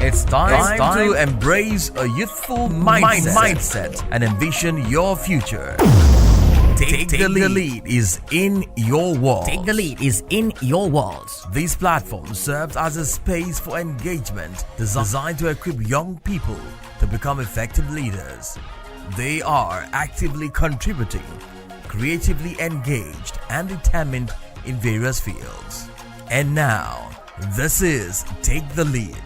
It's time to embrace a youthful mindset and envision your future. Take the lead is in your walls. Take the lead is in your walls. This platform serves as a space for engagement designed to equip young people to become effective leaders. They are actively contributing, creatively engaged, and determined in various fields. And now, this is Take the Lead.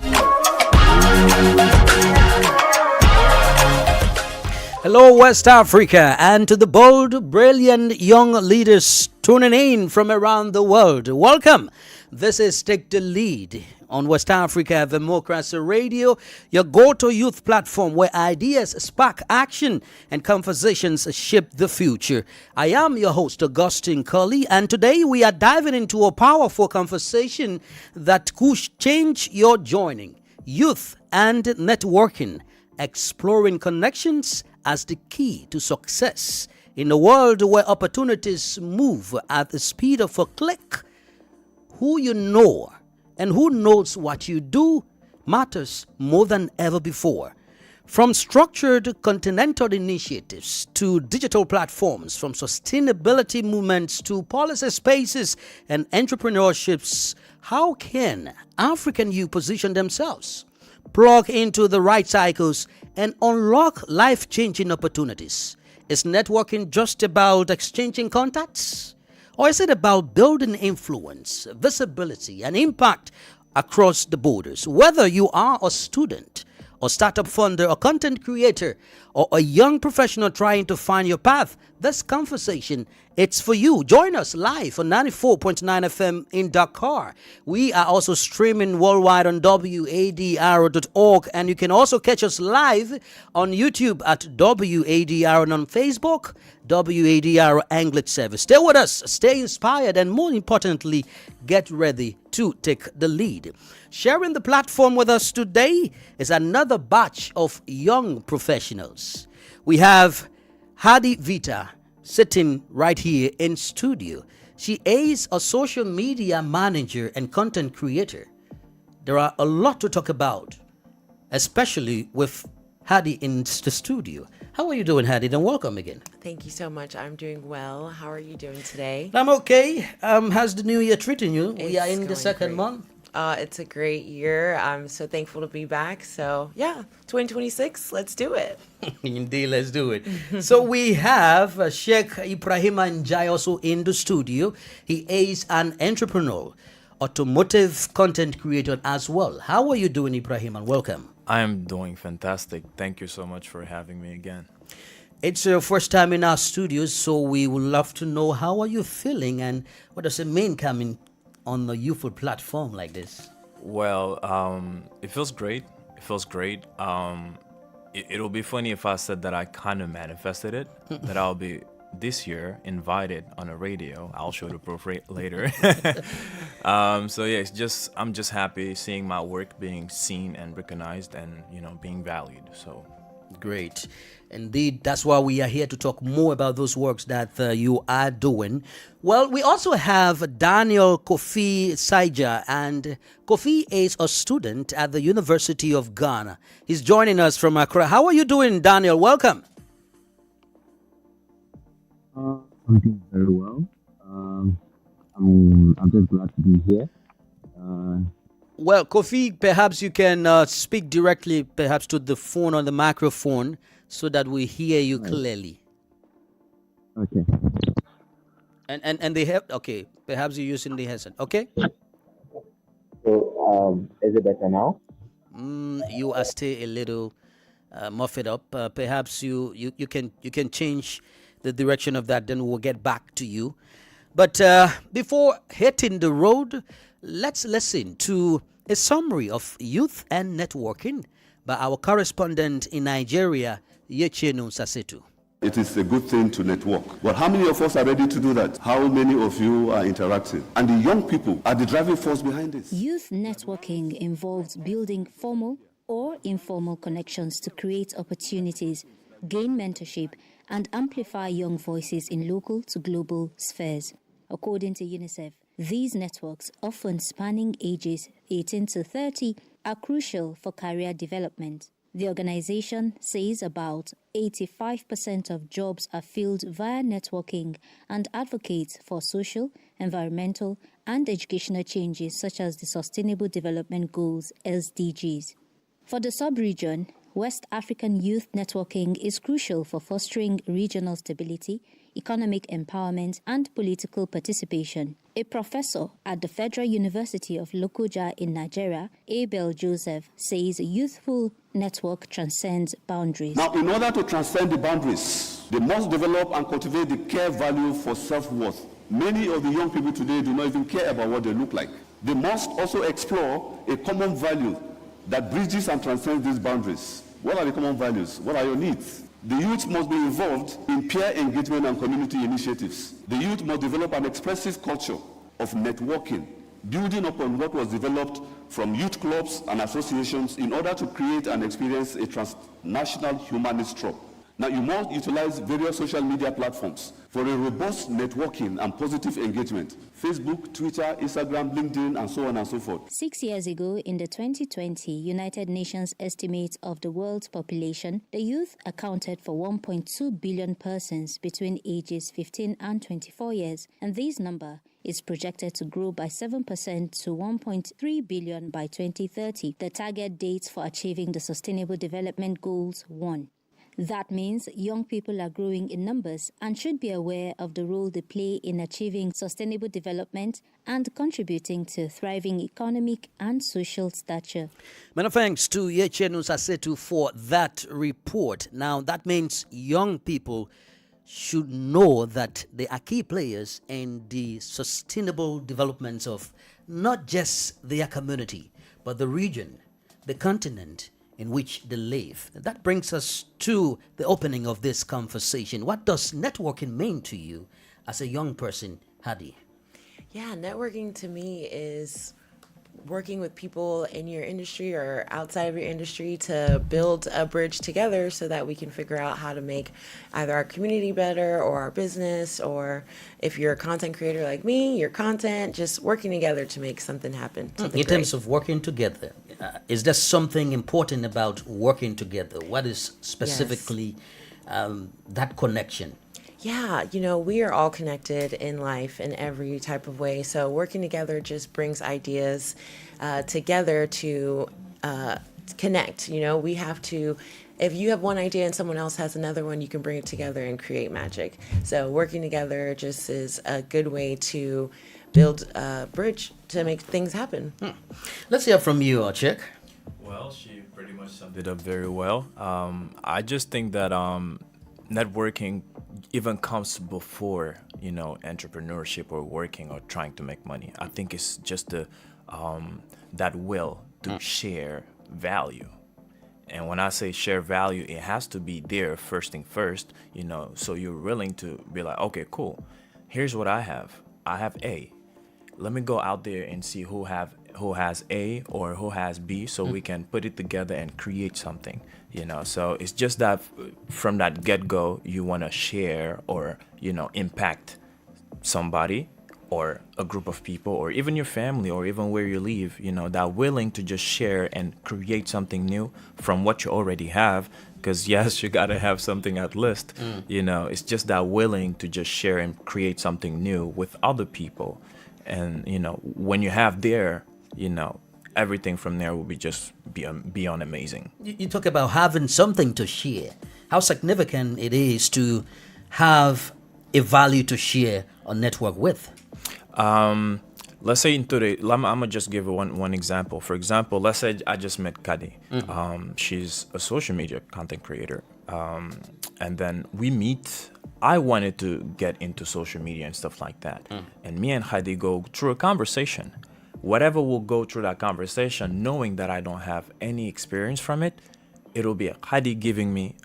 Hello, West Africa, and to the bold, brilliant young leaders tuning in from around the world. Welcome. This is Take the Lead on West Africa Democracy Radio, your go-to youth platform where ideas spark action and conversations shape the future. I am your host, Augustine Curley, and today we are diving into a powerful conversation that could change your joining. Youth and networking, exploring connections as the key to success in a world where opportunities move at the speed of a click. Who you know and who knows what you do matters more than ever before. From structured continental initiatives to digital platforms, from sustainability movements to policy spaces and entrepreneurships, how can African youth position themselves, plug into the right cycles, and unlock life-changing opportunities? Is networking just about exchanging contacts? Or is it about building influence, visibility, and impact across the borders? Whether you are a student, or startup funder, or content creator, or a young professional trying to find your path, this conversation, it's for you. Join us live on 94.9 FM in Dakar. We are also streaming worldwide on WADR.org, and you can also catch us live on YouTube at WADR and on Facebook, WADR English Service. Stay with us, stay inspired, and more importantly, get ready to take the lead. Sharing the platform with us today is another batch of young professionals. We have Hadi Vita sitting right here in studio. She is a social media manager and content creator. There are a lot to talk about, especially with Hadi in the studio. How are you doing, Hadi? And welcome again. Thank you so much. I'm doing well. How are you doing today? I'm okay. How's the new year treating you? We are in the second month. It's a great year. I'm so thankful to be back. So, yeah, 2026, let's do it. Indeed, let's do it. So we have Sheikh Ibrahim Njai also in the studio. He is an entrepreneur, automotive content creator as well. How are you doing, Ibrahim, and welcome? I am doing fantastic. Thank you so much for having me again. It's your first time in our studios, so we would love to know how are you feeling and what does it mean coming on a youthful platform like this? Well, it feels great. It feels great. It'll be funny if I said that I kind of manifested it, that I'll be this year invited on a radio. I'll show the proof later. So yeah, I'm just happy seeing my work being seen and recognized and, being valued. So great. Indeed, that's why we are here to talk more about those works that you are doing. Well, we also have Daniel Kofi Saija, and Kofi is a student at the University of Ghana. He's joining us from Accra. How are you doing, Daniel? Welcome. I'm doing very well. I'm just glad to be here. Well, Kofi, perhaps you can speak directly, perhaps to the phone or the microphone, so that we hear you clearly. Okay. And they have perhaps you're using the headset. Okay. So is it better now? You are still a little muffled up. Perhaps you can change the direction of that. Then we'll get back to you. But before hitting the road, let's listen to a summary of youth and networking by our correspondent in Nigeria, Yechenu Sasetu. It is a good thing to network. But how many of us are ready to do that? How many of you are interacting? And the young people are the driving force behind this. Youth networking involves building formal or informal connections to create opportunities, gain mentorship, and amplify young voices in local to global spheres. According to UNICEF, these networks, often spanning ages 18 to 30, are crucial for career development. The organization says about 85% of jobs are filled via networking and advocates for social, environmental, and educational changes such as the Sustainable Development Goals (SDGs). For the sub-region, West African youth networking is crucial for fostering regional stability, economic empowerment, and political participation. A professor at the Federal University of Lokoja in Nigeria, Abel Joseph, says a youthful network transcends boundaries. Now, in order to transcend the boundaries, they must develop and cultivate the care value for self-worth. Many of the young people today do not even care about what they look like. They must also explore a common value that bridges and transcends these boundaries. What are the common values? What are your needs? The youth must be involved in peer engagement and community initiatives. The youth must develop an expressive culture of networking, building upon what was developed from youth clubs and associations in order to create and experience a transnational humanist trope. Now, you must utilize various social media platforms for a robust networking and positive engagement. Facebook, Twitter, Instagram, LinkedIn, and so on and so forth. 6 years ago, in the 2020 United Nations estimate of the world's population, the youth accounted for 1.2 billion persons between ages 15 and 24 years, and this number is projected to grow by 7% to 1.3 billion by 2030, the target date for achieving the Sustainable Development Goals 1. That means young people are growing in numbers and should be aware of the role they play in achieving sustainable development and contributing to thriving economic and social stature. Many thanks to Yechenu Sasetu for that report. Now, that means young people should know that they are key players in the sustainable development of not just their community, but the region, the continent in which they live. That brings us to the opening of this conversation. What does networking mean to you as a young person, Hadi? Yeah, networking to me is working with people in your industry or outside of your industry to build a bridge together so that we can figure out how to make either our community better or our business, or if you're a content creator like me, your content, just working together to make something happen. In terms of working together, is there something important about working together? What is specifically that connection? Yeah, we are all connected in life in every type of way. So working together just brings ideas together to connect. We have to, if you have one idea and someone else has another one, you can bring it together and create magic. So working together just is a good way to build a bridge to make things happen. Let's hear from you, Ochek. Well, she pretty much summed it up very well. I just think that networking even comes before, entrepreneurship or working or trying to make money. I think it's just that will to share value. And when I say share value, it has to be there first thing first, so you're willing to be like, okay, cool. Here's what I have. I have A. Let me go out there and see who has A or who has B, so we can put it together and create something, So it's just that from that get-go, you want to share or, impact somebody or a group of people or even your family or even where you live, that willing to just share and create something new from what you already have. Because yes, you got to have something at least, it's just that willing to just share and create something new with other people. And, when you have there, everything from there will be just beyond amazing. You talk about having something to share. How significant it is to have a value to share or network with. Let's say I'm gonna just give one example. For example, let's say I just met Kadi. She's a social media content creator. And then we meet. I wanted to get into social media and stuff like that. And me and Heidi go through a conversation. Whatever will go through that conversation, knowing that I don't have any experience from it, it'll be Heidi giving me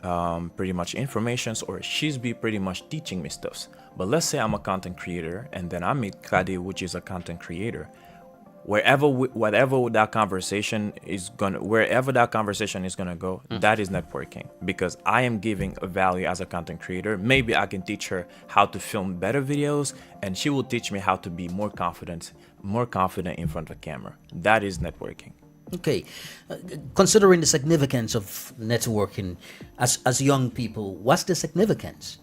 pretty much information, or she's be pretty much teaching me stuff. But let's say I'm a content creator and then I meet Kadi, which is a content creator. Whatever that conversation is gonna go, that is networking, because I am giving a value as a content creator. Maybe I can teach her how to film better videos, and she will teach me how to be more confident in front of the camera. That is networking. Okay, considering the significance of networking as young people, what's the significance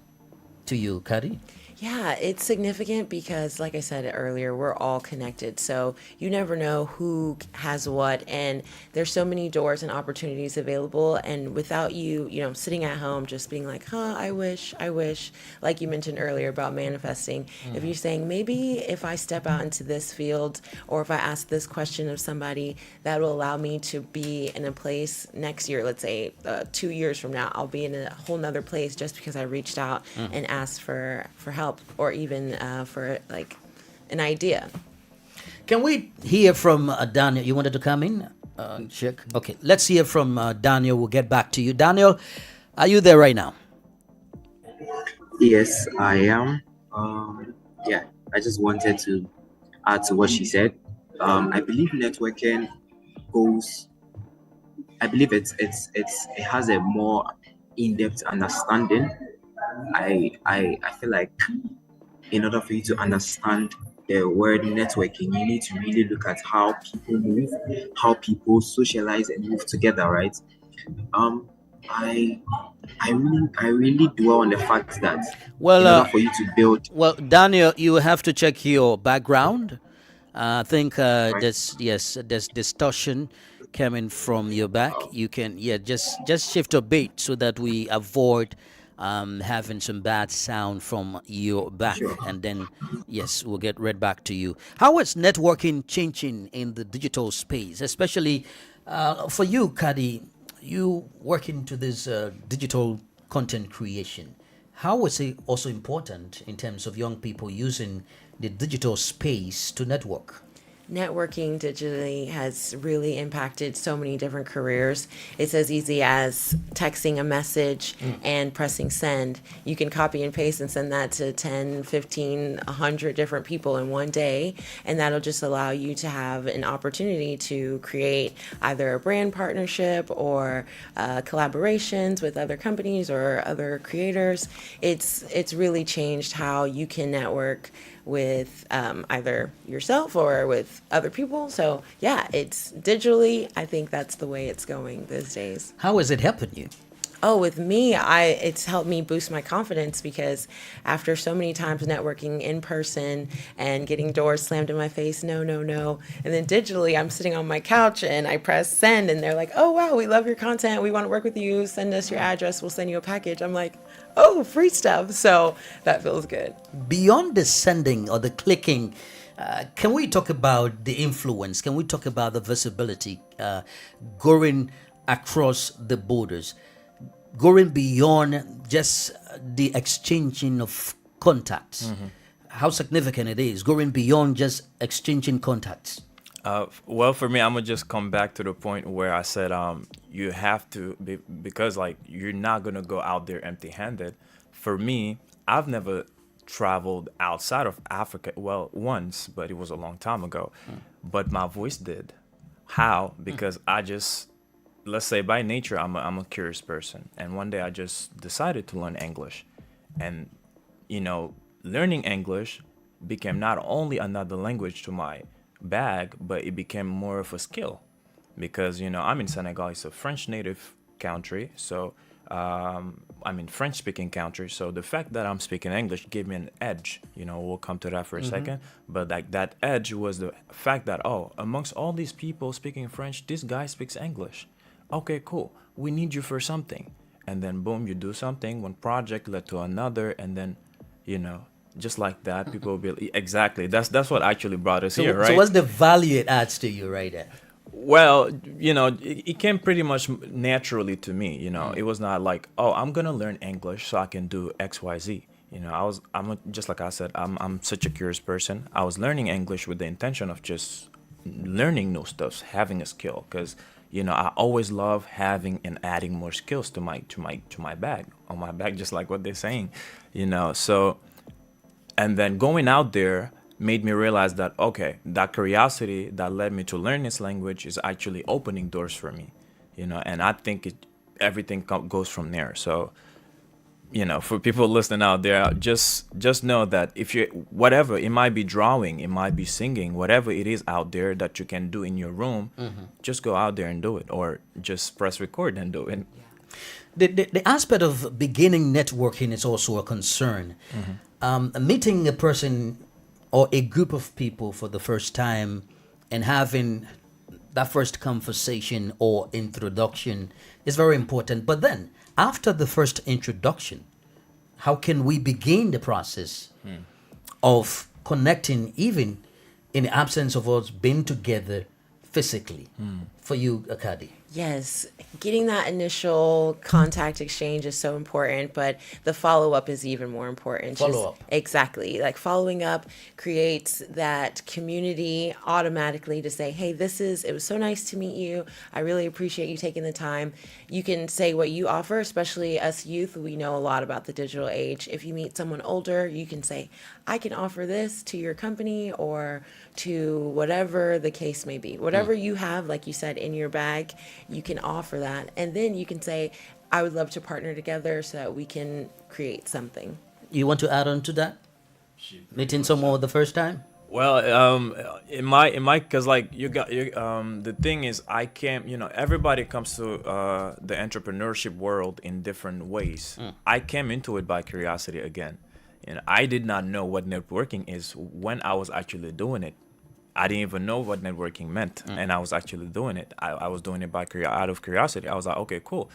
to you, Kadi? Yeah, it's significant because, like I said earlier, we're all connected. So you never know who has what, and there's so many doors and opportunities available. And without you, sitting at home just being like, I wish, like you mentioned earlier about manifesting. If you're saying, maybe if I step out into this field or if I ask this question of somebody, that will allow me to be in a place next year, let's say 2 years from now, I'll be in a whole nother place just because I reached out and asked for help or even for like an idea. Can we hear from Daniel? You wanted to come in, Sheikh? Okay, let's hear from Daniel. We'll get back to you. Daniel, are you there right now? Yes, I am. Yeah, I just wanted to add to what she said. I believe networking goes. I believe it has a more in-depth understanding. I feel like in order for you to understand the word networking, you need to really look at how people move, how people socialize and move together, right? I I really dwell on the fact that in order for you to build. Well, Daniel, you have to check your background. I think Right. there's distortion coming from your back. You can just shift a bit so that we avoid having some bad sound from your back, Sure. and then we'll get right back to you. How is networking changing in the digital space, especially for you, Kadi? You work into this digital content creation. How is it also important in terms of young people using the digital space to network? Networking digitally has really impacted so many different careers. It's as easy as texting a message and pressing send. You can copy and paste and send that to 10, 15, 100 different people in one day, and that'll just allow you to have an opportunity to create either a brand partnership or collaborations with other companies or other creators. It's really changed how you can network with either yourself or with other people. So yeah, it's digitally, I think that's the way it's going these days. How has it helped you? Oh, with me, it's helped me boost my confidence because after so many times networking in person and getting doors slammed in my face, no, and then digitally, I'm sitting on my couch and I press send and they're like, oh wow, we love your content, we want to work with you, send us your address, we'll send you a package. I'm like, oh, free stuff. So that feels good. Beyond the sending or the clicking, can we talk about the influence? Can we talk about the visibility going across the borders? Going beyond just the exchanging of contacts, how significant it is, going beyond just exchanging contacts. Well, for me, I'm gonna just come back to the point where I said you have to be, because like you're not gonna go out there empty-handed. For me, I've never traveled outside of Africa. Well, once, but it was a long time ago. But my voice did. How? Because I just, let's say by nature, I'm a curious person, and one day I just decided to learn English, and learning English became not only another language to my bag, but it became more of a skill, because I'm in Senegal. It's a French native country, so I'm in French speaking country, so the fact that I'm speaking English gave me an edge. We'll come to that for a second, but like that edge was the fact that, oh, amongst all these people speaking French, this guy speaks English. Okay, cool, we need you for something, and then boom, you do something, one project led to another, and then just like that, people will be exactly. That's what actually brought us here, right? So what's the value it adds to you right there? Well, it came pretty much naturally to me. It was not like, oh, I'm gonna learn English so I can do X, Y, Z. Just like I said, I'm such a curious person. I was learning English with the intention of just learning new stuff, having a skill, because I always love having and adding more skills to my bag, on my bag, just like what they're saying, So, and then going out there made me realize that, okay, that curiosity that led me to learn this language is actually opening doors for me, and I think everything goes from there. So, for people listening out there, just know that if you whatever, it might be drawing, it might be singing, whatever it is out there that you can do in your room, just go out there and do it, or just press record and do it. The aspect of beginning networking is also a concern. Meeting a person or a group of people for the first time and having that first conversation or introduction is very important. But then, after the first introduction, how can we begin the process of connecting, even in the absence of us being together physically? For you, Akadi. Yes, getting that initial contact exchange is so important, but the follow-up is even more important. Follow-up. Exactly. Like following up creates that community automatically to say, hey, it was so nice to meet you. I really appreciate you taking the time. You can say what you offer, especially us youth. We know a lot about the digital age. If you meet someone older, you can say, I can offer this to your company or to whatever the case may be. Whatever you have, like you said, in your bag, you can offer that. And then you can say, I would love to partner together so that we can create something. You want to add on to that? Meeting someone the first time? Well, in my, cause like the thing is, I can't, everybody comes to the entrepreneurship world in different ways. I came into it by curiosity again, and I did not know what networking is when I was actually doing it. I didn't even know what networking meant, and I was actually doing it. I was doing it out of curiosity. I was like, okay, cool.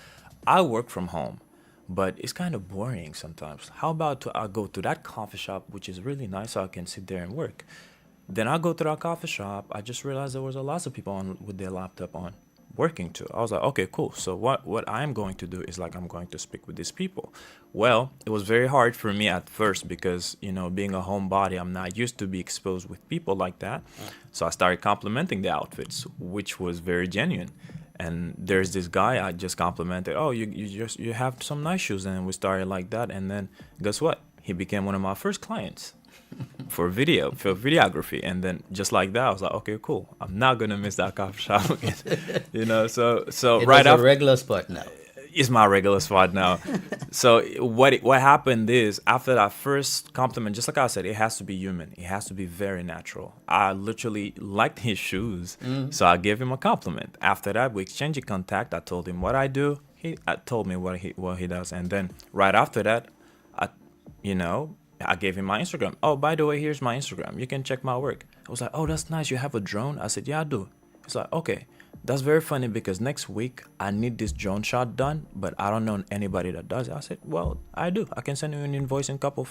I work from home, but it's kind of boring sometimes. How about I go to that coffee shop, which is really nice, so I can sit there and work. Then I go to that coffee shop. I just realized there was a lot of people on with their laptop on working too. I was like, okay, cool. So what I'm going to do is like I'm going to speak with these people. Well, it was very hard for me at first because, being a homebody, I'm not used to be exposed with people like that. So I started complimenting the outfits, which was very genuine. And there's this guy I just complimented. Oh, you have some nice shoes. And we started like that. And then guess what? He became one of my first clients for videography. And then just like that, I was like, okay, cool. I'm not going to miss that coffee shop again. So It right was after. a regular spot now. It's my regular spot now. So what happened is, after that first compliment, just like I said, it has to be human. It has to be very natural. I literally liked his shoes, so I gave him a compliment. After that, we exchanged a contact. I told him what I do. He told me what he does, and then right after that, I gave him my Instagram. Oh, by the way, here's my Instagram. You can check my work. I was like, oh, that's nice. You have a drone? I said, yeah, I do. He's like, okay. That's very funny because next week I need this drone shot done, but I don't know anybody that does it. I said, well, I do. I can send you an invoice in couple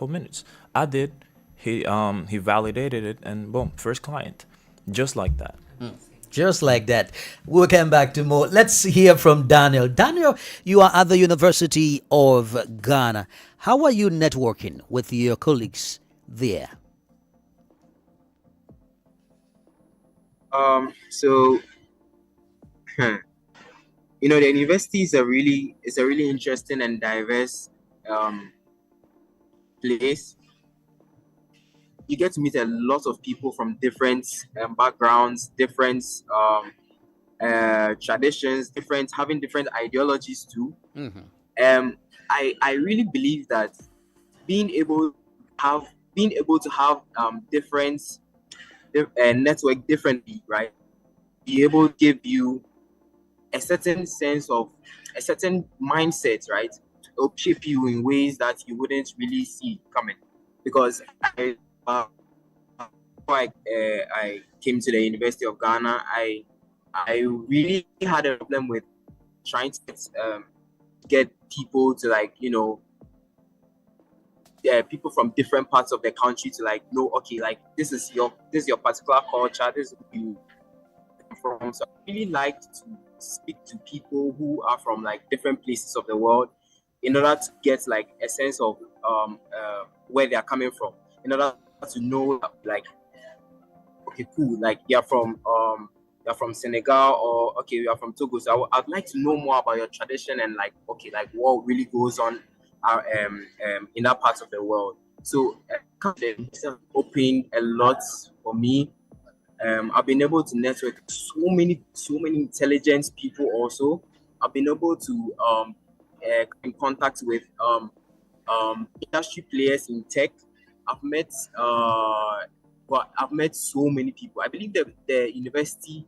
minutes. I did. He validated it, and boom, first client, just like that. Just like that. We'll come back to more. Let's hear from Daniel. Daniel, you are at the University of Ghana. How are you networking with your colleagues there? The university is a really interesting and diverse place. You get to meet a lot of people from different backgrounds, different traditions, having different ideologies too. I really believe that being able to have different network differently, right? Be able to give you a certain sense of a certain mindset, right? It'll shape you in ways that you wouldn't really see coming. Because I came to the University of Ghana, I really had a problem with trying to get people to people from different parts of the country to know, okay, this is your particular culture, this is who you from. So I really like to speak to people who are from different places of the world in order to get a sense of where they are coming from, in order to know okay, cool, you're from Senegal, or okay, you are from Togo, so I'd like to know more about your tradition and what really goes on in that part of the world. So it's opened a lot for me. I've been able to network so many intelligent people. Also, I've been able to in contact with industry players in tech. I've met I've met so many people. I believe that the university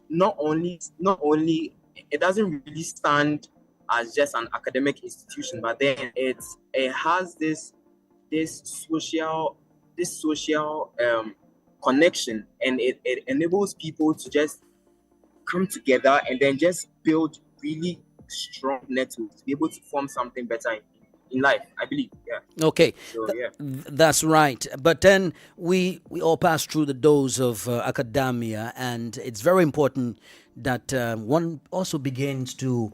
not only it doesn't really stand as just an academic institution, but then it has this social connection, and it enables people to just come together and then just build really strong networks to be able to form something better in life, I believe. Yeah. Okay, So yeah. that's right. But then we all pass through the doors of academia, and it's very important that one also begins to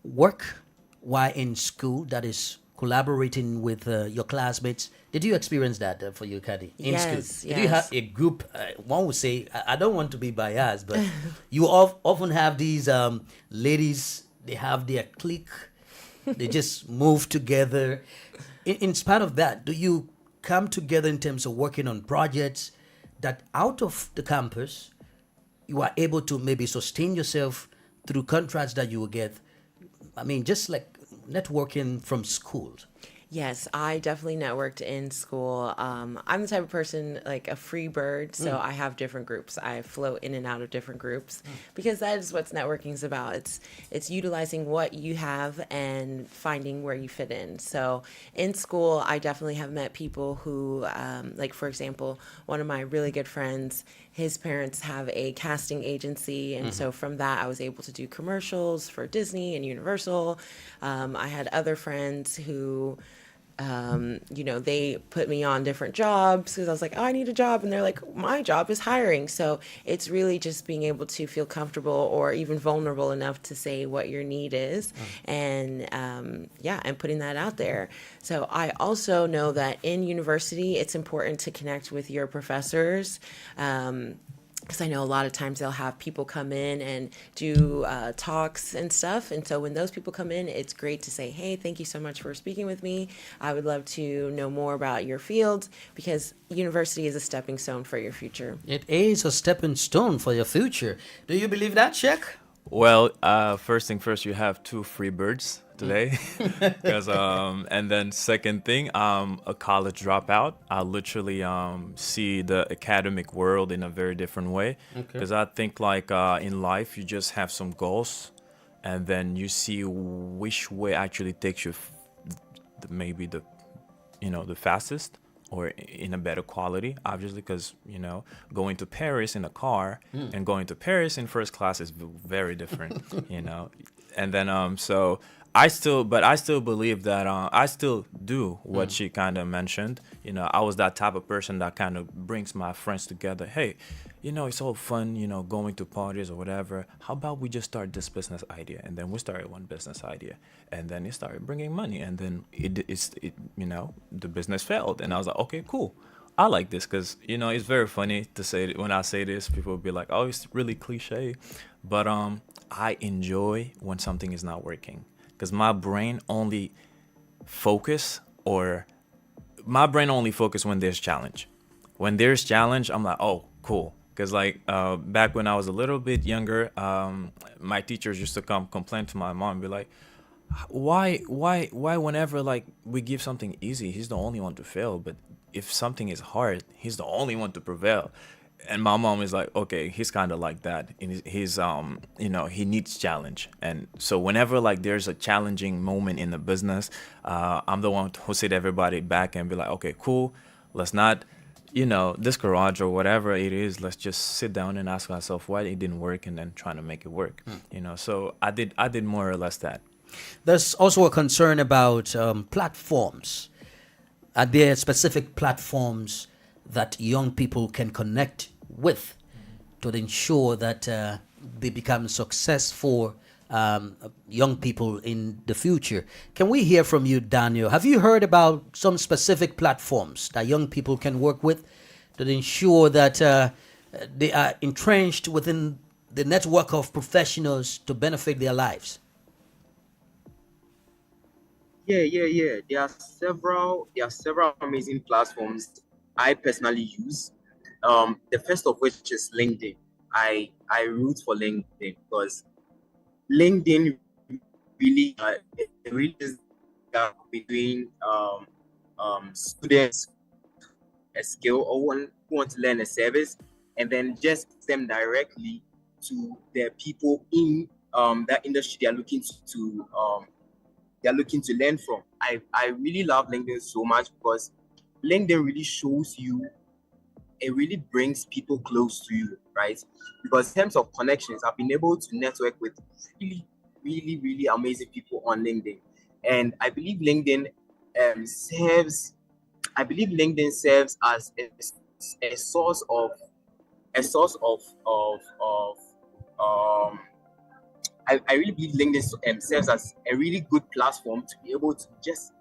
work while in school. That is collaborating with your classmates. Did you experience that for you, Kadi, in Yes, school? Did you have yes. a group? One would say, I don't want to be biased, but you often have these ladies. They have their clique. They just move together. In spite of that, do you come together in terms of working on projects that out of the campus you are able to maybe sustain yourself through contracts that you will get? I mean, just like networking from schools. Yes, I definitely networked in school. I'm the type of person, like a free bird, so I have different groups. I float in and out of different groups because that is what networking is about. It's utilizing what you have and finding where you fit in. So in school, I definitely have met people who, like for example, one of my really good friends, his parents have a casting agency, and so from that, I was able to do commercials for Disney and Universal. I had other friends who, they put me on different jobs because I was like, oh, I need a job. And they're like, my job is hiring. So it's really just being able to feel comfortable or even vulnerable enough to say what your need is. And and putting that out there. So I also know that in university, it's important to connect with your professors. Because I know a lot of times they'll have people come in and do talks and stuff. And so when those people come in, it's great to say, hey, thank you so much for speaking with me. I would love to know more about your field, because university is a stepping stone for your future. It is a stepping stone for your future. Do you believe that, Sheikh? Well, first thing first, you have two free birds today, because and then second thing, a college dropout. I literally see the academic world in a very different way, because I think like in life you just have some goals, and then you see which way actually takes you maybe the fastest or in a better quality, obviously, because going to Paris in a car and going to Paris in first class is very different. And then so I still believe that I still do what she kind of mentioned. I was that type of person that kind of brings my friends together. Hey, it's all fun, going to parties or whatever. How about we just start this business idea? And then we started one business idea, and then it started bringing money, and then the business failed, and I was like, okay, cool. I like this because it's very funny to say when I say this, people will be like, oh, it's really cliche, but I enjoy when something is not working, because my brain only focus when there's challenge. When there's challenge, I'm like, oh, cool. Because like back when I was a little bit younger, my teachers used to come complain to my mom and be like, why whenever like we give something easy, he's the only one to fail, but if something is hard, he's the only one to prevail. And my mom is like, okay, he's kind of like that. And he's he needs challenge. And so whenever like there's a challenging moment in the business, I'm the one who sit everybody back and be like, okay, cool, let's not discourage or whatever it is. Let's just sit down and ask ourselves why it didn't work, and then trying to make it work. So I did more or less that. There's also a concern about platforms. Are there specific platforms that young people can connect with to ensure that they become successful young people in the future? Can we hear from you, Daniel? Have you heard about some specific platforms that young people can work with to ensure that they are entrenched within the network of professionals to benefit their lives? Yeah. There are several amazing platforms I personally use. The first of which is LinkedIn. I root for LinkedIn because LinkedIn really is between students a skill or one who want to learn a service, and then just them directly to the people in that industry they are looking to learn from. I really love LinkedIn so much because LinkedIn really shows you, it really brings people close to you, right? Because in terms of connections, I've been able to network with really, really, really amazing people on LinkedIn, and I believe LinkedIn serves. I believe LinkedIn serves as a source of um. I really believe LinkedIn serves as a really good platform to be able to just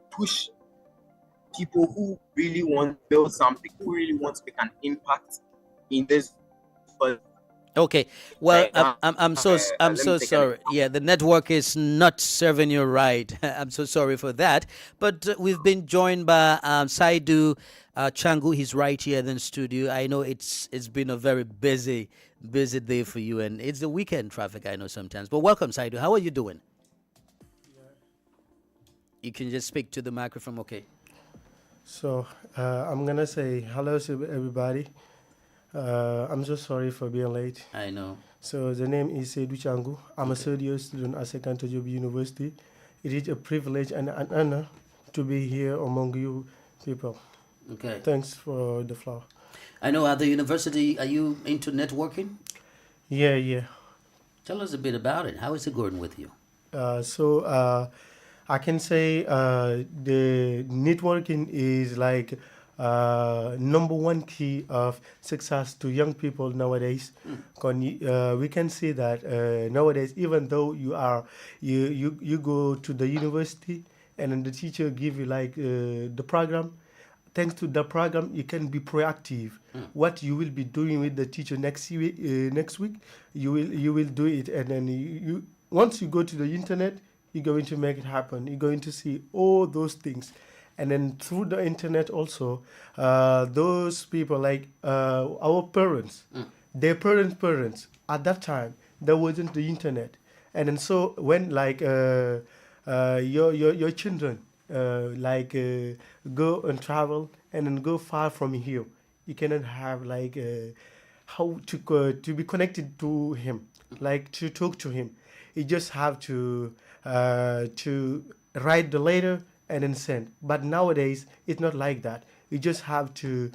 push people who really want to build something, who really want to make an impact in this. Okay, well, Let I'm me so take sorry. Yeah, the network is not serving you right. I'm so sorry for that. But we've been joined by Saidu Changu. He's right here in the studio. I know it's been a very busy day for you, and it's the weekend traffic. I know sometimes. But welcome, Saidu. How are you doing? You can just speak to the microphone, okay? So I'm gonna say hello to everybody. I'm so sorry for being late. I know. So the name is Seydou Changu. I'm a third year student at Senegal University. It is a privilege and an honor to be here among you people. Okay. Thanks for the floor. I know at the university, are you into networking? Yeah. Tell us a bit about it. How is it going with you? I can say the networking is like number one key of success to young people nowadays. We can see that nowadays, even though you go to the university and then the teacher give you like the program. Thanks to the program, you can be proactive. What you will be doing with the teacher next week, you will do it, and then you once you go to the internet, you're going to make it happen. You're going to see all those things. And then through the internet also, those people like our parents, their parents, at that time, there wasn't the internet. And then so when like your children go and travel and then go far from here, you cannot have like how to be connected to him, like to talk to him. You just have to write the letter and then send. But nowadays, it's not like that. You just have to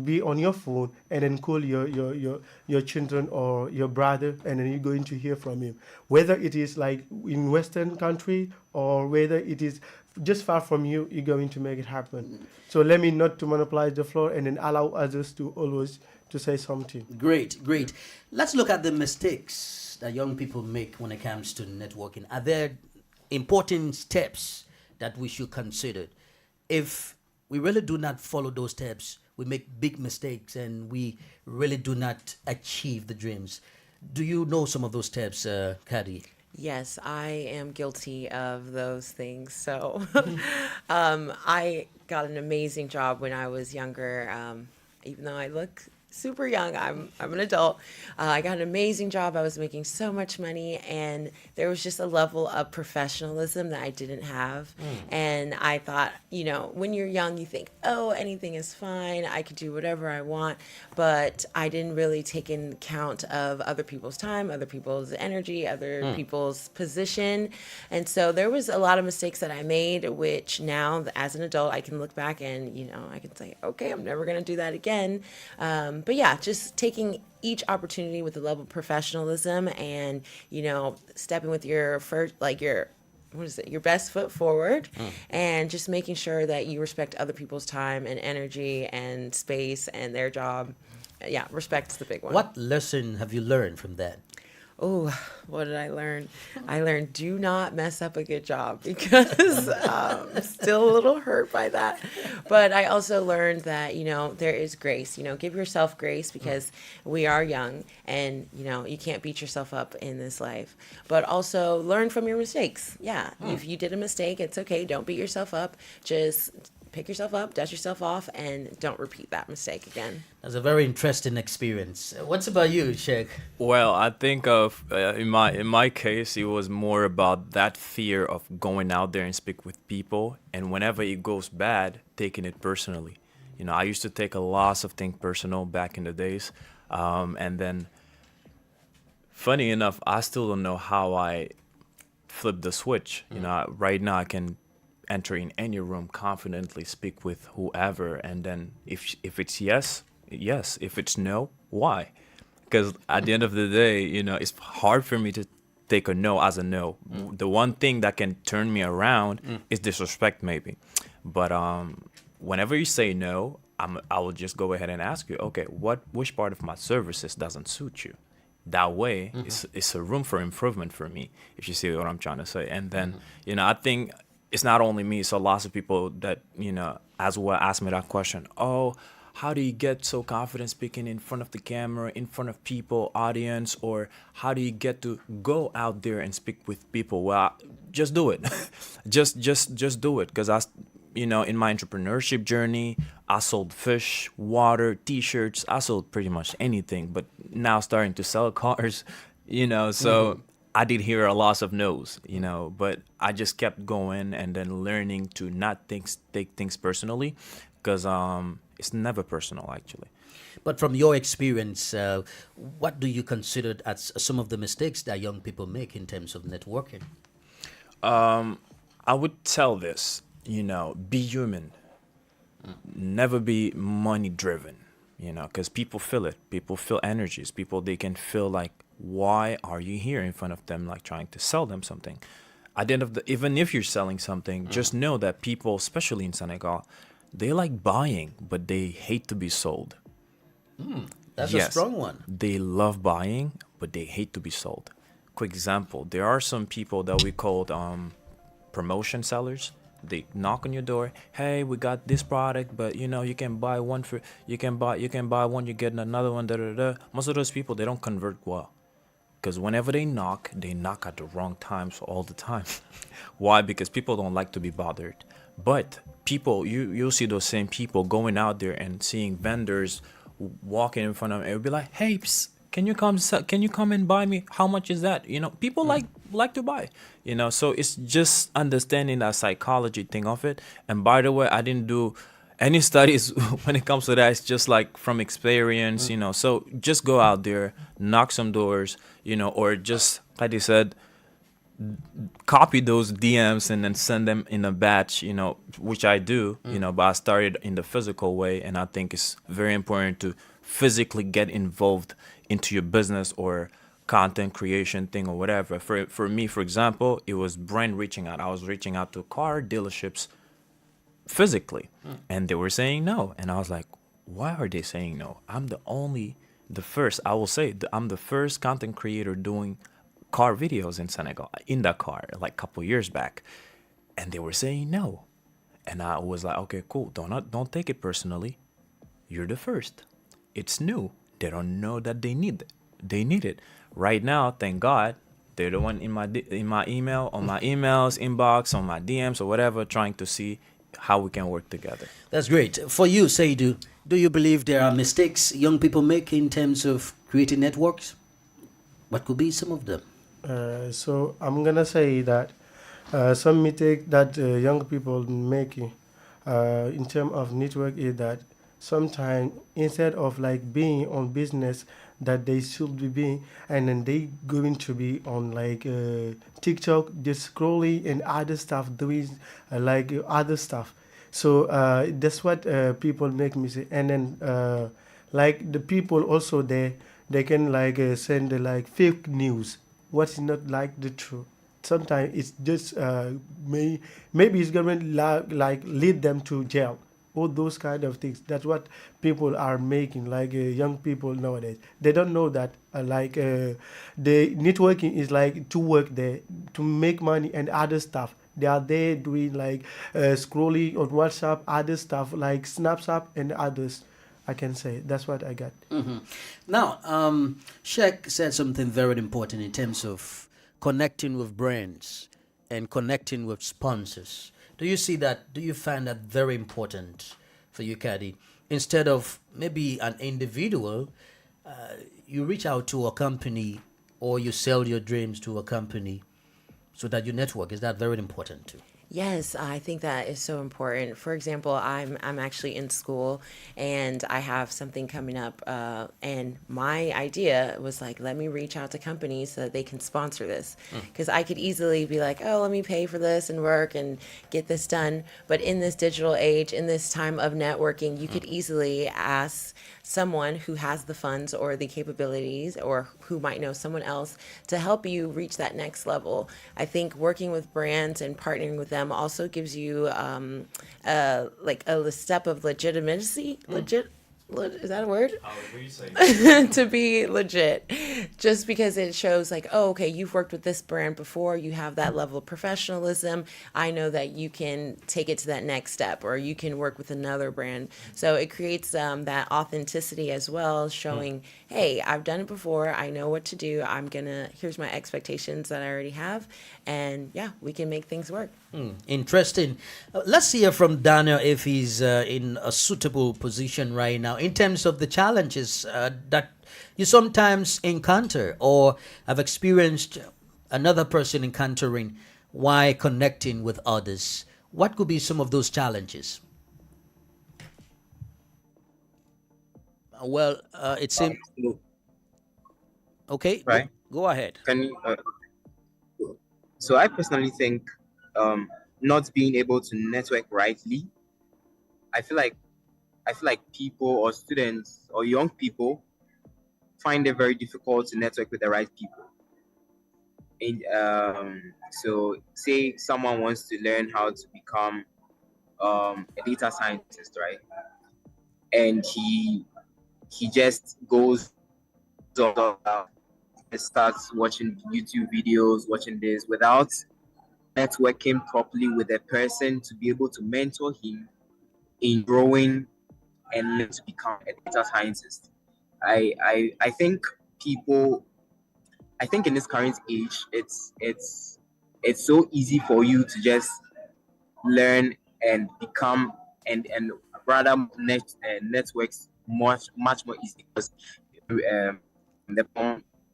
be on your phone and then call your children or your brother, and then you're going to hear from him. Whether it is like in Western country or whether it is just far from you, you're going to make it happen. So let me not to monopolize the floor and then allow others to always to say something. Great. Let's look at the mistakes that young people make when it comes to networking. Are there important steps that we should consider? If we really do not follow those steps, we make big mistakes and we really do not achieve the dreams. Do you know some of those steps, Kadi? Yes, I am guilty of those things. So I got an amazing job when I was younger. Even though I look super young, I'm an adult. I got an amazing job. I was making so much money, and there was just a level of professionalism that I didn't have. And I thought, when you're young, you think, oh, anything is fine. I could do whatever I want. But I didn't really take in account of other people's time, other people's energy, other people's position. And so there was a lot of mistakes that I made, which now as an adult, I can look back and, I can say, okay, I'm never going to do that again. But yeah, just taking each opportunity with a level of professionalism and, stepping with your first, your best foot forward, and just making sure that you respect other people's time and energy and space and their job. Yeah, respect's the big one. What lesson have you learned from that? Oh, what did I learn? I learned do not mess up a good job, because I'm still a little hurt by that. But I also learned that, there is grace. Give yourself grace, because we are young and, you can't beat yourself up in this life. But also learn from your mistakes. Yeah, if you did a mistake, it's okay. Don't beat yourself up. Just pick yourself up, dust yourself off, and don't repeat that mistake again. That's a very interesting experience. What's about you, Sheikh? Well, I think of in my case, it was more about that fear of going out there and speak with people, and whenever it goes bad, taking it personally. You know, I used to take a lot of things personal back in the days, and then, funny enough, I still don't know how I flipped the switch. You know, right now I can enter in any room confidently, speak with whoever, and then if it's yes, yes. If it's no, why? Because at the end of the day, you know, it's hard for me to take a no as a no. The one thing that can turn me around is disrespect, maybe. But whenever you say no, I will just go ahead and ask you, okay, which part of my services doesn't suit you? That way, it's a room for improvement for me, if you see what I'm trying to say. And then, you know, I think it's not only me, so lots of people that, you know, as well ask me that question. Oh, how do you get so confident speaking in front of the camera, in front of people, audience, or how do you get to go out there and speak with people? Well, just do it. just do it. Because you know, in my entrepreneurship journey, I sold fish, water, T-shirts. I sold pretty much anything, but now starting to sell cars, you know, so I did hear a lot of no's, you know, but I just kept going and then learning to not take things personally, because it's never personal, actually. But from your experience, what do you consider as some of the mistakes that young people make in terms of networking? I would tell this, you know, be human. Never be money driven, you know, because people feel it. People feel energies. People, they can feel like, why are you here in front of them, like trying to sell them something? At the end of the, even if you're selling something, just know that people, especially in Senegal, they like buying, but they hate to be sold. That's a strong one. They love buying, but they hate to be sold. Quick example, there are some people that we called promotion sellers. They knock on your door. Hey, we got this product, but you know, you can buy one for you can buy one, you get another one. Da, da, da. Most of those people, they don't convert well, because whenever they knock at the wrong times all the time. Why? Because people don't like to be bothered. But people, you'll see those same people going out there and seeing vendors walking in front of them. It would be like, hey, psst, can you come and buy me? How much is that? You know, people like to buy, you know, so it's just understanding that psychology thing of it. And by the way, I didn't do any studies when it comes to that. It's just like from experience, you know, so just go out there, knock some doors, you know, or just, like they said, copy those DMs and then send them in a batch, you know, which I do, you know, but I started in the physical way. And I think it's very important to physically get involved into your business or content creation thing or whatever. For me, for example, it was brand reaching out. I was reaching out to car dealerships physically, and they were saying no. And I was like, why are they saying no? I'm the first content creator doing car videos in Senegal, in Dakar, like a couple years back. And they were saying no. And I was like, okay, cool. Don't take it personally. You're the first. It's new. They don't know that they need it. Right now, thank God, they're the one in my email, on my emails, inbox, on my DMs or whatever, trying to see how we can work together. That's great. For you, Seydou, do you believe there are mistakes young people make in terms of creating networks? What could be some of them? So I'm gonna say that some mistake that young people make in terms of network is that sometimes instead of like being on business that they should be being, and then they going to be on like TikTok, just scrolling and other stuff, doing like other stuff. So that's what people make me say. And then like the people also they can like send like fake news, what's not like the truth. Sometimes it's just maybe it's gonna like lead them to jail. All those kind of things. That's what people are making, like young people nowadays. They don't know that the networking is like to work there, to make money and other stuff. They are there doing like scrolling on WhatsApp, other stuff like Snapchat and others. I can say that's what I got. Now, Sheikh said something very important in terms of connecting with brands and connecting with sponsors. Do you see that? Do you find that very important for you, Caddy? Instead of maybe an individual, you reach out to a company or you sell your dreams to a company so that you network. Is that very important too? Yes, I think that is so important. For example, I'm actually in school and I have something coming up, and my idea was like, let me reach out to companies so that they can sponsor this. Because I could easily be like, oh, let me pay for this and work and get this done. But in this digital age, in this time of networking, you could easily ask someone who has the funds or the capabilities or who might know someone else to help you reach that next level. I think working with brands and partnering with them also gives you like a step of legitimacy. Is that a word? To be legit, just because it shows like, oh, okay, you've worked with this brand before, you have that level of professionalism. I know that you can take it to that next step, or you can work with another brand. So it creates that authenticity as well, showing, hey, I've done it before, I know what to do, here's my expectations that I already have, and yeah, we can make things work. Interesting. Let's hear from Daniel if he's in a suitable position right now in terms of the challenges that you sometimes encounter or have experienced another person encountering while connecting with others. What could be some of those challenges? Well, it seems. Okay, Right. go ahead. Can you, so I personally think not being able to network rightly, I feel like people or students or young people find it very difficult to network with the right people. And so say someone wants to learn how to become a data scientist, right? And he just goes on, starts watching YouTube videos, watching this without networking properly with a person to be able to mentor him in growing and learn to become a data scientist. I think in this current age, it's so easy for you to just learn and become and rather networks much more easy because the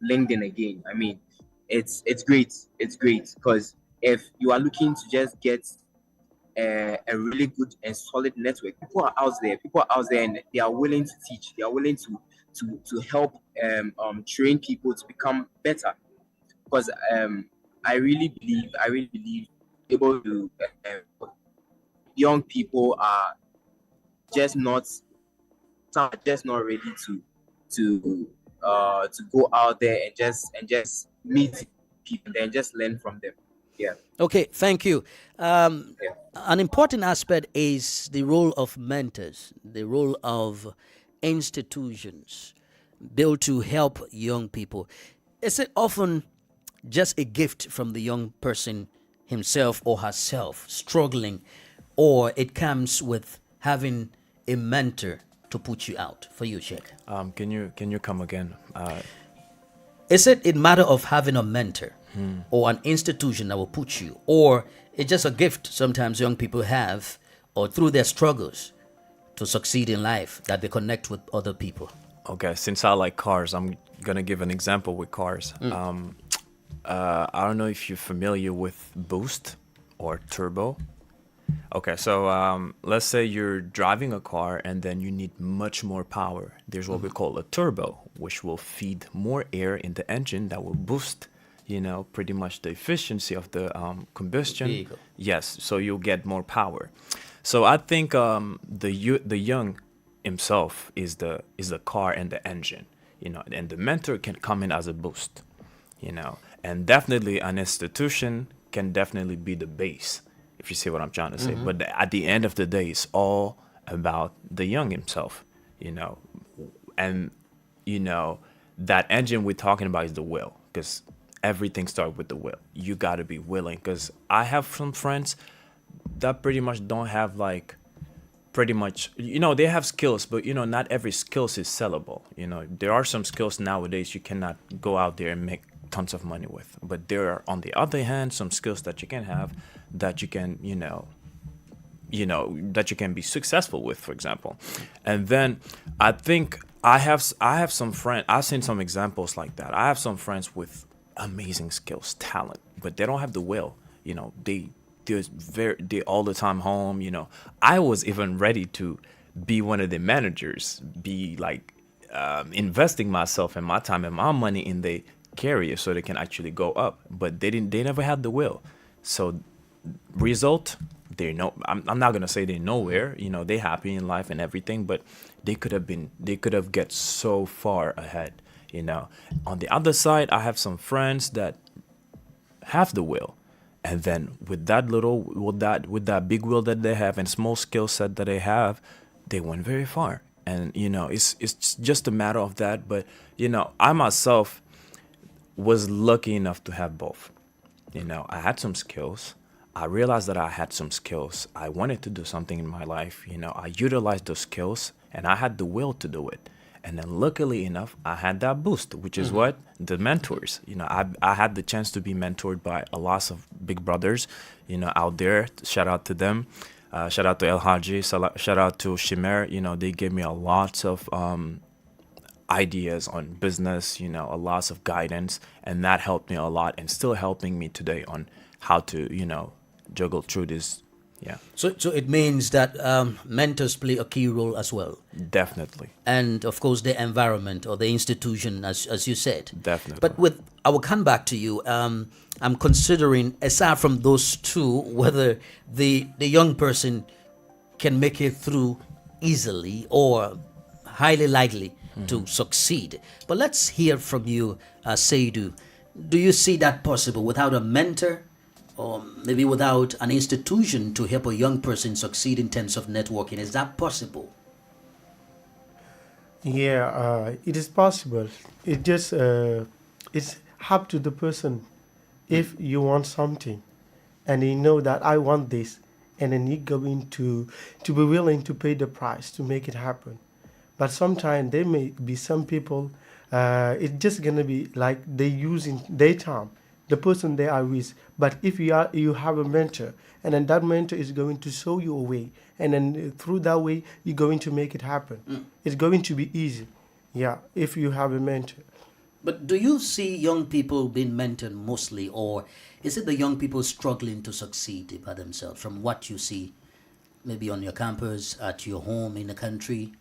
LinkedIn again. I mean, it's great. It's great because if you are looking to just get a really good and solid network, people are out there and they are willing to teach. They are willing to help train people to become better. Because I really believe able to young people are just not ready to go out there and just meet people and just learn from them. Yeah. Okay, thank you. An important aspect is the role of mentors, the role of institutions built to help young people. Is it often just a gift from the young person himself or herself struggling, or it comes with having a mentor to put you out? For you, Sheikh. Can you come again? Is it a matter of having a mentor or an institution that will put you, or it's just a gift sometimes young people have, or through their struggles to succeed in life that they connect with other people? Okay, since I like cars, I'm gonna give an example with cars. I don't know if you're familiar with boost or turbo. Okay, so let's say you're driving a car and then you need much more power. There's what we call a turbo, which will feed more air in the engine that will boost, pretty much the efficiency of the combustion. Vehicle. Yes, so you'll get more power. So I think the young himself is the car and the engine, and the mentor can come in as a boost, and definitely an institution can definitely be the base, if you see what I'm trying to say. But at the end of the day, it's all about the young himself, and that engine we're talking about is the will, because everything starts with the will. You got to be willing, because I have some friends that pretty much don't have they have skills, but not every skills is sellable. There are some skills nowadays you cannot go out there and make tons of money with, but there are, on the other hand, some skills that you can have that you can that you can be successful with, for example. And then I think I have some friends. I've seen some examples like that. I have some friends with amazing skills, talent, but they don't have the will. They all the time home. I was even ready to be one of the managers, be like investing myself and my time and my money in the career so they can actually go up. But they never had the will. So result, I'm not gonna say they're nowhere. They happy in life and everything, but they could have get so far ahead. On the other side, I have some friends that have the will, and then with that big will that they have and small skill set that they have, they went very far. And it's just a matter of that. But I myself was lucky enough to have both. I had some skills. I realized that I had some skills. I wanted to do something in my life. I utilized those skills and I had the will to do it. And then luckily enough, I had that boost, which is what? The mentors. I had the chance to be mentored by a lot of big brothers, out there. Shout out to them. Shout out to El Haji. Shout out to Shimer. They gave me a lot of ideas on business, a lot of guidance. And that helped me a lot and still helping me today on how to, juggle through this. Yeah. So it means that mentors play a key role as well. Definitely. And of course, the environment or the institution, as you said. Definitely. But I will come back to you. I'm considering, aside from those two, whether the young person can make it through easily or highly likely to succeed. But let's hear from you, Seydou. Do you see that possible without a mentor? Or maybe without an institution to help a young person succeed in terms of networking? Is that possible? Yeah, it is possible. It just it's up to the person. If you want something, and you know that I want this, and then you're going to be willing to pay the price to make it happen. But sometimes there may be some people. It's just gonna be like they using their time. The person they are with. But if you have a mentor, and then that mentor is going to show you a way, and then through that way you're going to make it happen. It's going to be easy, if you have a mentor. But do you see young people being mentored mostly, or is it the young people struggling to succeed by themselves from what you see, maybe on your campus, at your home, in the country?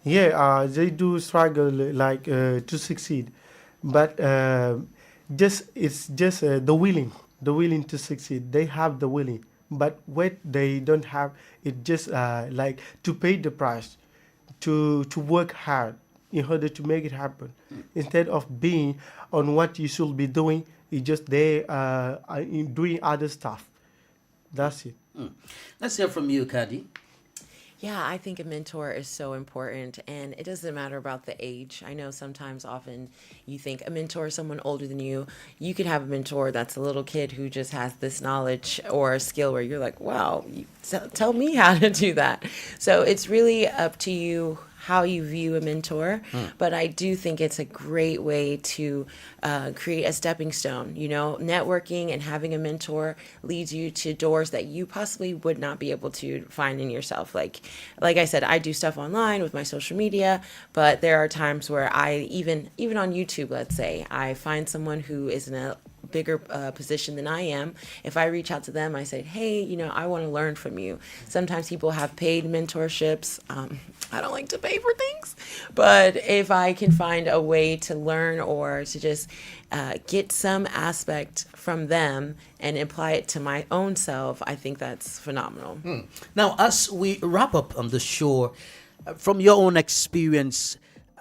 Yeah, they do struggle to succeed, but it's just the willing to succeed. They have the willing, but what they don't have, it just like to pay the price, to work hard in order to make it happen. Instead of being on what you should be doing, you just there in doing other stuff. That's it. Let's hear from you, Kadi. Yeah, I think a mentor is so important, and it doesn't matter about the age. I know sometimes often you think a mentor is someone older than you. You could have a mentor that's a little kid who just has this knowledge or skill where you're like, wow, tell me how to do that. So it's really up to you how you view a mentor, but I do think it's a great way to create a stepping stone. Networking and having a mentor leads you to doors that you possibly would not be able to find in yourself. Like I said, I do stuff online with my social media, but there are times where I even on YouTube, let's say, I find someone who is in a bigger position than I am. If I reach out to them, I say, hey, I want to learn from you. Sometimes people have paid mentorships. I don't like to pay for things, but if I can find a way to learn or to just get some aspect from them and apply it to my own self, I think that's phenomenal. Now, as we wrap up on the show, from your own experience,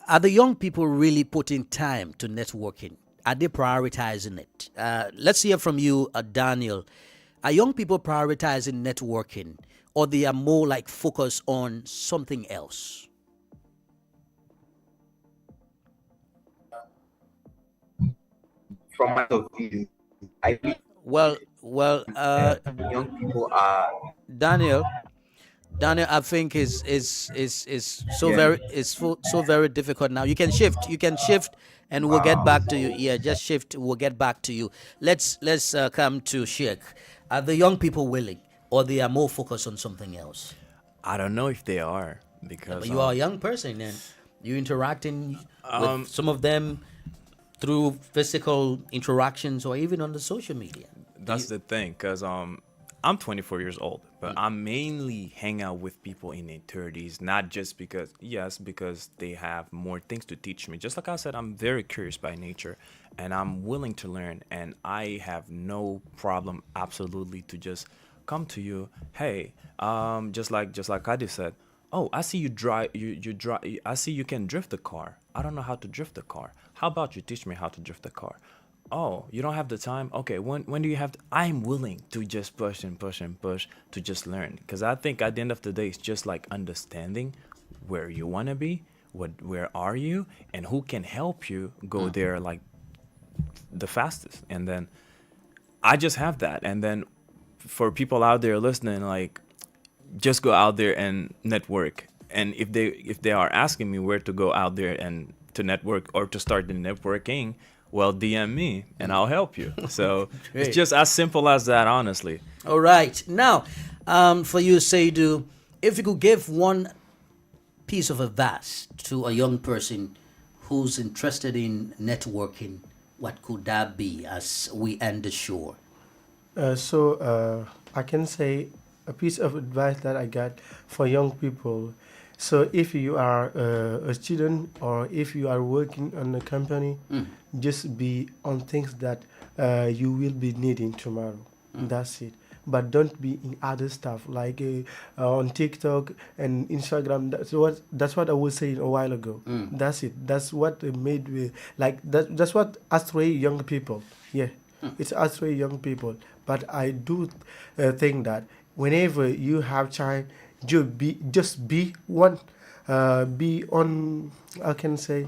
are the young people really putting time to networking? Are they prioritizing it? Let's hear from you, Daniel. Are young people prioritizing networking, or they are more like focused on something else? From my point of view, I think Well, young people are. Daniel, I think is so very difficult now. You can shift, and we'll get back to you. Yeah, just shift. We'll get back to you. Let's come to Sheikh. Are the young people willing? or they are more focused on something else? I don't know if they are because But you are a young person and you interacting with some of them through physical interactions or even on the social media. that's the thing, because I'm 24 years old, but I mainly hang out with people in their 30s, not just because they have more things to teach me. Just like I said, I'm very curious by nature, and I'm willing to learn, and I have no problem absolutely to just come to you. Hey, just like Adi said, oh, I see you drive. You drive. I see you can drift the car. I don't know how to drift the car. How about you teach me how to drift the car? Oh, you don't have the time? Okay, when do you have I'm willing to just push and push and push to just learn. Because I think at the end of the day, it's just like understanding where you want to be, where are you, and who can help you go there like the fastest. And then I just have that. And then for people out there listening, like, just go out there and network. And if they are asking me where to go out there and to network or to start the networking, well, DM me and I'll help you. So it's just as simple as that, honestly. All right. Now, for you, Seydou, if you could give one piece of advice to a young person who's interested in networking, what could that be as we end the show? I can say a piece of advice that I got for young people. So if you are a student or if you are working on a company, just be on things that you will be needing tomorrow. That's it. But don't be in other stuff like on TikTok and Instagram. That's what I was saying a while ago. That's it. That's what made me like that. That's what astray young people. Yeah, it's astray young people. But I do think that whenever you have time, just be one. Be on. I can say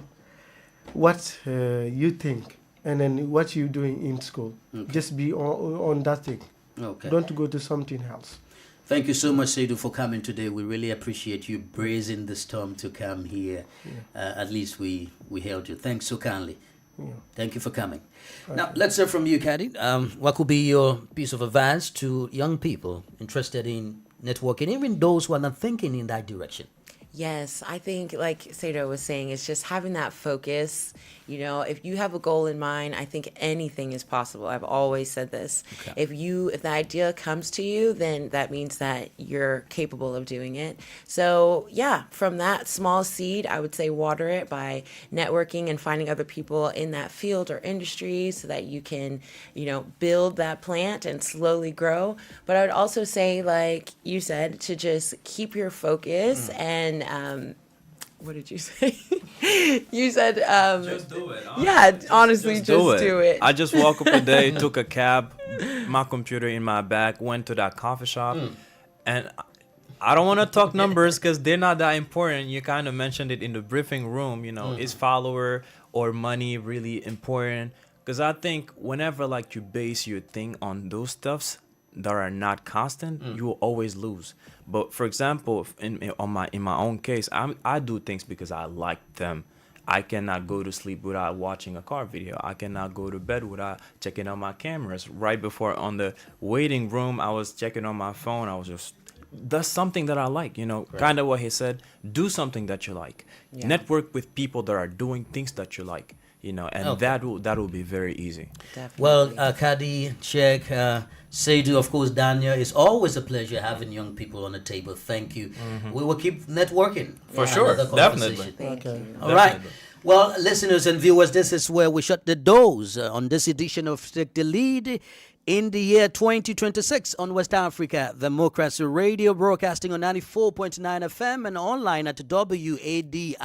what you think, and then what you're doing in school. Okay. Just be on that thing. Okay. Don't go to something else. Thank you so much, Seydou, for coming today. We really appreciate you braving the storm to come here. At least we held you. Thanks so kindly. Yeah. Thank you for coming. Now, let's hear from you, Kadi. What could be your piece of advice to young people interested in networking, even those who are not thinking in that direction? Yes, I think like Seydou was saying, it's just having that focus. You know, if you have a goal in mind, I think anything is possible. I've always said this. Okay. If the idea comes to you, then that means that you're capable of doing it. So yeah, from that small seed, I would say water it by networking and finding other people in that field or industry so that you can, build that plant and slowly grow. But I would also say, like you said, to just keep your focus and what did you say? You said Just do it. yeah, honestly, just do it. I just woke up a day, took a cab, my computer in my bag, went to that coffee shop, and I don't want to talk numbers because they're not that important. You kind of mentioned it in the briefing room. Is follower or money really important? Because I think whenever like you base your thing on those stuffs that are not constant, you will always lose. But for example, in my own case, I do things because I like them. I cannot go to sleep without watching a car video. I cannot go to bed without checking on my cameras. Right before on the waiting room, I was checking on my phone. I was just, that's something that I like, kind of what he said, do something that you like. Yeah. Network with people that are doing things that you like, and Okay. that will be very easy. Definitely. Well, Kadi, Sheikh, Seydou, of course, Dania, it's always a pleasure having young people on the table. Thank you. We will keep networking. For sure, Another definitely. conversation. Thank you. All right. Well, listeners and viewers, this is where we shut the doors on this edition of Take the Lead in the year 2026 on West Africa Democracy Radio, broadcasting on 94.9 FM and online at WADR.org.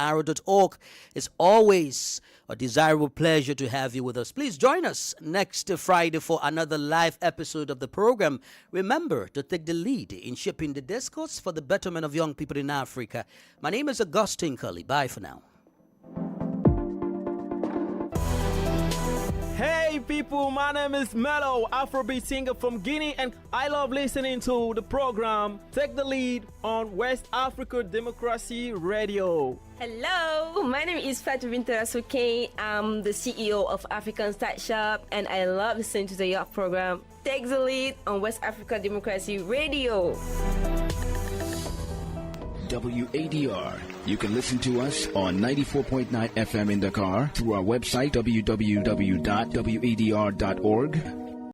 It's always a desirable pleasure to have you with us. Please join us next Friday for another live episode of the program. Remember to take the lead in shaping the discourse for the betterment of young people in Africa. My name is Augustine Cully. Bye for now. Hey! Hey people, my name is Mello, Afrobeat singer from Guinea, and I love listening to the program Take the Lead on West Africa Democracy Radio. Hello, my name is Fatou Bintou Rassoukane. I'm the CEO of African Start Shop, and I love listening to your program Take the Lead on West Africa Democracy Radio. WADR. You can listen to us on 94.9 FM in Dakar through our website www.wadr.org